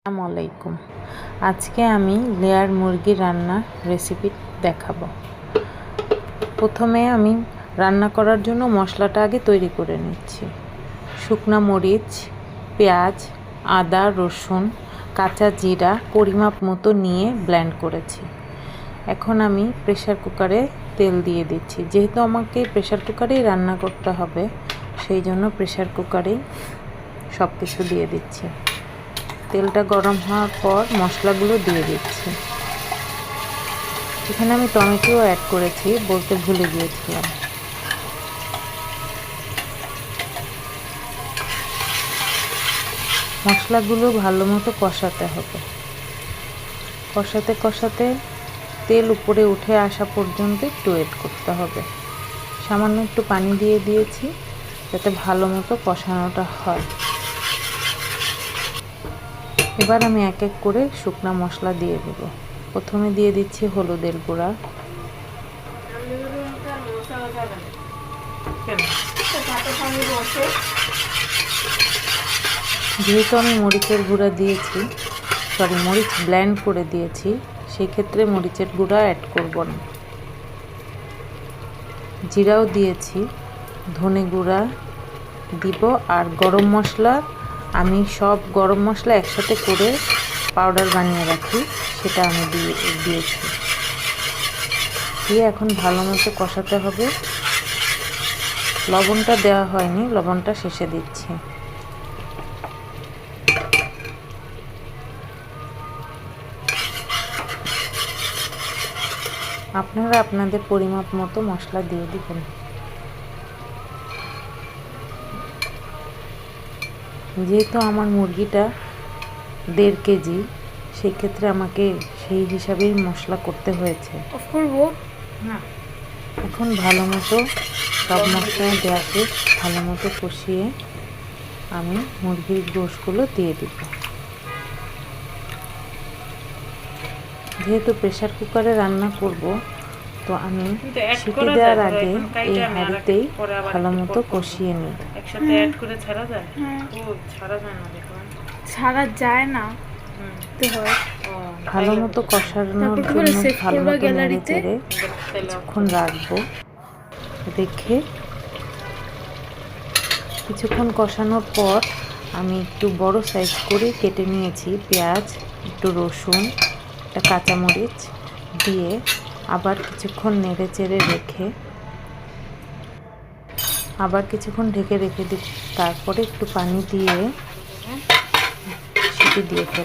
আসসালামু আলাইকুম। আজকে আমি লেয়ার মুরগি রান্নার রেসিপি দেখাবো। প্রথমে আমি রান্না করার জন্য মশলাটা আগে তৈরি করে নিচ্ছি। শুকনা মরিচ, পেঁয়াজ, আদা, রসুন, কাঁচা জিরা পরিমাপ মতো নিয়ে ব্লেন্ড করেছি। এখন আমি প্রেসার কুকারে তেল দিয়ে দিচ্ছি। যেহেতু আমাকে প্রেসার কুকারেই রান্না করতে হবে, সেই জন্য প্রেসার কুকারেই সব কিছু দিয়ে দিচ্ছি। তেলটা গরম হওয়ার পর মশলাগুলো দিয়ে দিচ্ছি। এখানে আমি টমেটোও অ্যাড করেছি, বলতে ভুলে গিয়েছিলাম। মশলাগুলো ভালো মতো কষাতে হবে। কষাতে কষাতে তেল উপরে উঠে আসা পর্যন্ত একটু ওয়েট করতে হবে। সামান্য একটু পানি দিয়ে দিয়েছি যাতে ভালো মতো কষানোটা হয়। এবার আমি এক এক করে শুকনা মশলা দিয়ে দেব। প্রথমে দিয়ে দিচ্ছি হলুদের গুঁড়া, যেহেতু আমি মরিচের গুঁড়া দিয়েছি, মরিচ ব্লেন্ড করে দিয়েছি, সেই ক্ষেত্রে মরিচের গুঁড়া অ্যাড করব না। জিরাও দিয়েছি, ধনে গুঁড়া দিব, আর গরম মশলা আমি সব গরম মশলা একসাথে করে পাউডার বানিয়ে রাখি, সেটা আমি দিয়েছি। দিয়ে এখন ভালো মতো কষাতে হবে। লবণটা দেওয়া হয়নি, লবণটা শেষে দিচ্ছি। আপনারা আপনাদের পরিমাপ মতো মশলা দিয়ে দিবেন। যেহেতু আমার মুরগিটা 1.5 কেজি, সেই ক্ষেত্রে আমাকে সেই হিসাবেই মশলা করতে হয়েছে। এখন ভালো মতো সব মশলা দেওয়া শেষ, ভালো মতো কষিয়ে আমি মুরগির গোশগুলো দিয়ে দিব। যেহেতু প্রেসার কুকারে রান্না করব, তো আমি সিটি দেওয়ার আগে এই হাঁড়িতেই ভালো মতো কষিয়ে নিই। একসাথে অ্যাড করে ছাড়া যায়? ও ছাড়া যায় না, দেখুন ছাড়া যায় না। ভালো মতো কষানোর জন্য ভালো মতো নেড়ে চেড়ে কিছুক্ষণ রাখবো। রেখে কিছুক্ষণ কষানোর পর আমি একটু বড় সাইজ করে কেটে নিয়েছি পেঁয়াজ, একটু রসুন, একটা কাঁচামরিচ দিয়ে আবার কিছুক্ষণ নেড়ে চেড়ে রেখে আবার কিছুক্ষণ ঢেকে রেখে দিই। তারপরে একটু পানি দিয়ে সিটি দিয়ে